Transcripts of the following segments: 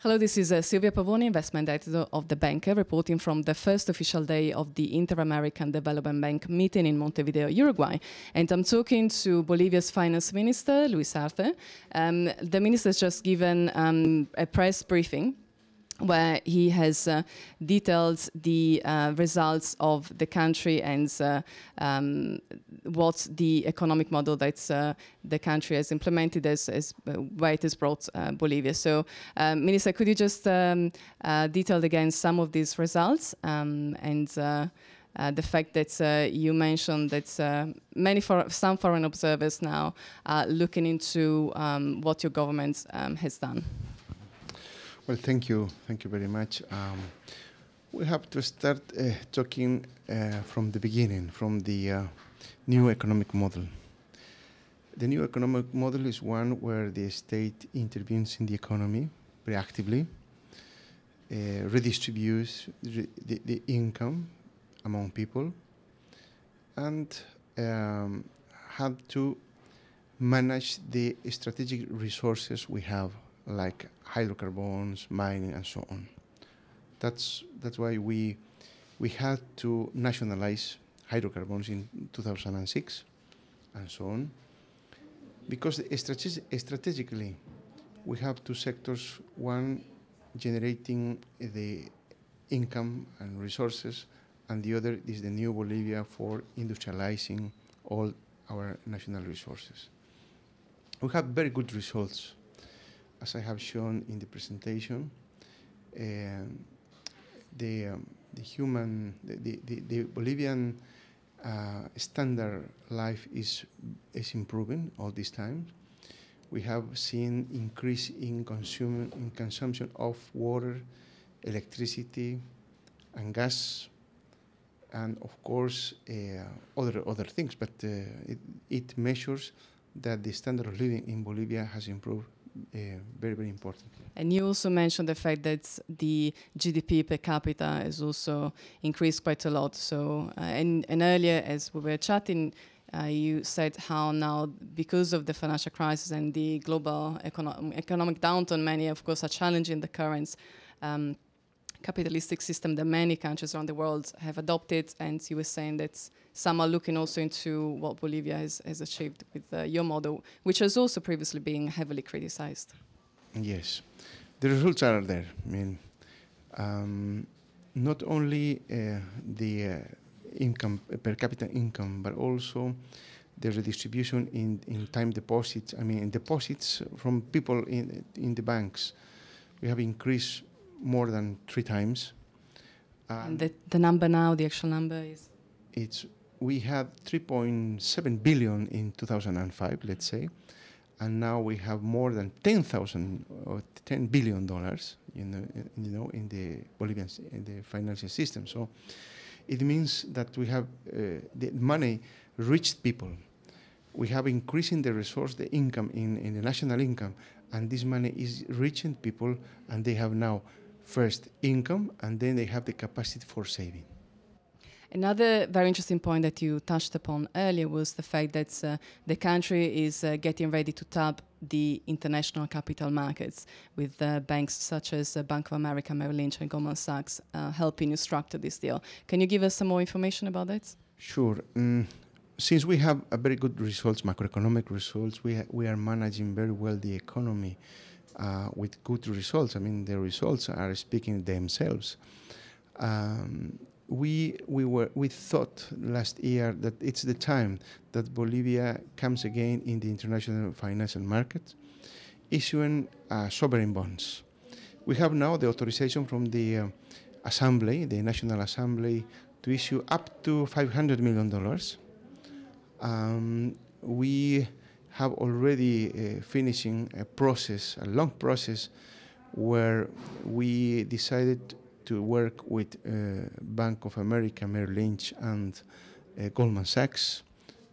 Hello, this is Silvia Pavoni, investment editor of The Banker, reporting from the first official day of the Inter-American Development Bank meeting in Montevideo, Uruguay. And I'm talking to Bolivia's finance minister, Luis Arce. The minister has just given a press briefing where he has detailed the results of the country and what the economic model that the country has implemented as where it has brought Bolivia. So, Minister, could you just detail again some of these results and the fact that you mentioned that some foreign observers now are looking into what your government has done? Well, thank you very much. We have to start talking from the beginning, from the new economic model. The new economic model is one where the state intervenes in the economy proactively, redistributes the income among people, and have to manage the strategic resources we have, like hydrocarbons, mining, and so on. That's why we had to nationalize hydrocarbons in 2006, and so on, because strategically we have two sectors: one generating the income and resources, and the other is the new Bolivia for industrializing all our national resources. We have very good results. As I have shown in the presentation, the Bolivian standard life is improving all this time. We have seen increase in consumption of water, electricity, and gas, and of course other things. But it measures that the standard of living in Bolivia has improved very importantly. And you also mentioned the fact that the GDP per capita has also increased quite a lot. So, and earlier, as we were chatting, you said how now, because of the financial crisis and the global economic downturn, many, of course, are challenging the current capitalistic system that many countries around the world have adopted. And you were saying that some are looking also into what Bolivia has achieved with your model, which has also previously been heavily criticized. Yes, the results are there. I mean, not only the income, per capita income, but also the redistribution in time deposits. I mean, deposits from people in the banks. We have increased more than 3 times. And the number now, the actual number is? We had 3.7 billion in 2005, let's say, and now we have more than $10 billion, in the Bolivian financial system. So it means that we have the money reached people. We have increasing the resource, the income in the national income, and this money is reaching people, and they have now first income, and then they have the capacity for saving. Another very interesting point that you touched upon earlier was the fact that the country is getting ready to tap the international capital markets with banks such as Bank of America, Merrill Lynch, and Goldman Sachs helping you structure this deal. Can you give us some more information about that? Sure. Since we have a very good results, macroeconomic results, we are managing very well the economy with good results. I mean, the results are speaking themselves. We thought last year that it's the time that Bolivia comes again in the international financial market, issuing sovereign bonds. We have now the authorization from the Assembly, the National Assembly, to issue up to $500 million. We have already finishing a long process, where we decided to work with Bank of America, Merrill Lynch, and Goldman Sachs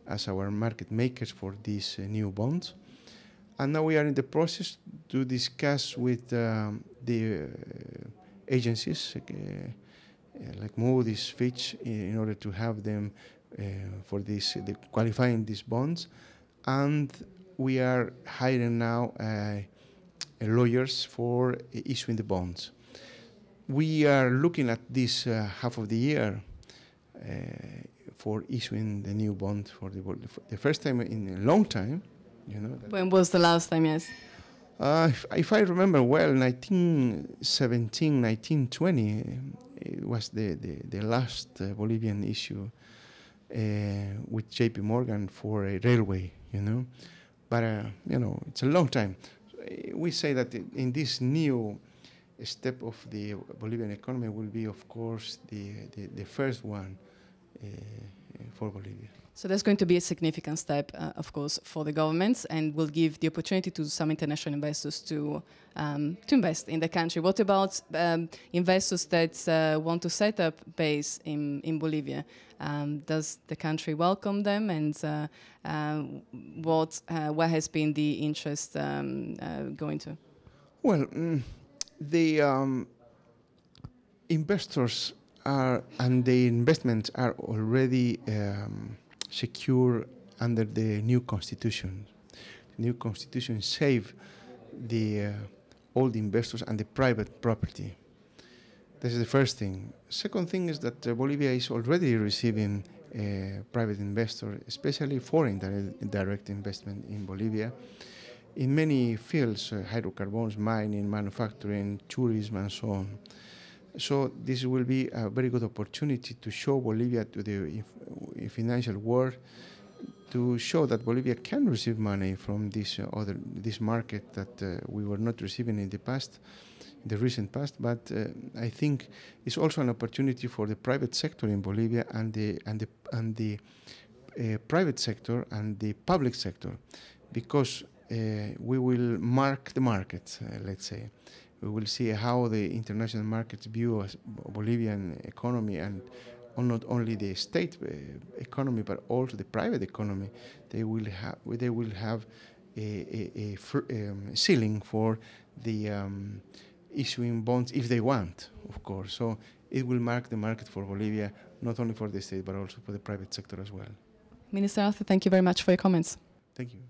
as our market makers for these new bonds. And now we are in the process to discuss with the agencies like Moody's, Fitch, in order to have them for qualifying these bonds. And we are hiring now lawyers for issuing the bonds. We are looking at this half of the year for issuing the new bond for the first time in a long time. You know. When was the last time, yes? If I remember well, 1917, 1920, it was the last Bolivian issue with J.P. Morgan for a railway, you know. But, you know, it's a long time. We say that in this new step of the Bolivian economy will be, of course, the first one for Bolivia. So there's going to be a significant step, of course, for the governments, and will give the opportunity to some international investors to invest in the country. What about investors that want to set up base in Bolivia? Does the country welcome them, and where has been the interest going to? Well, the investors and the investments are already secure under the new constitution. The new constitution save all the investors and the private property. This is the first thing. Second thing is that Bolivia is already receiving private investor, especially foreign direct investment in Bolivia, in many fields, hydrocarbons, mining, manufacturing, tourism, and so on. So this will be a very good opportunity to show Bolivia to the financial world, to show that Bolivia can receive money from this market that we were not receiving in the past, the recent past. But I think it's also an opportunity for the private sector in Bolivia and the private sector and the public sector, because we will mark the market, let's say. We will see how the international markets view Bolivian economy, and not only the state economy but also the private economy. They will have a ceiling for the issuing bonds if they want, of course. So it will mark the market for Bolivia, not only for the state but also for the private sector as well. Minister Arce, thank you very much for your comments. Thank you.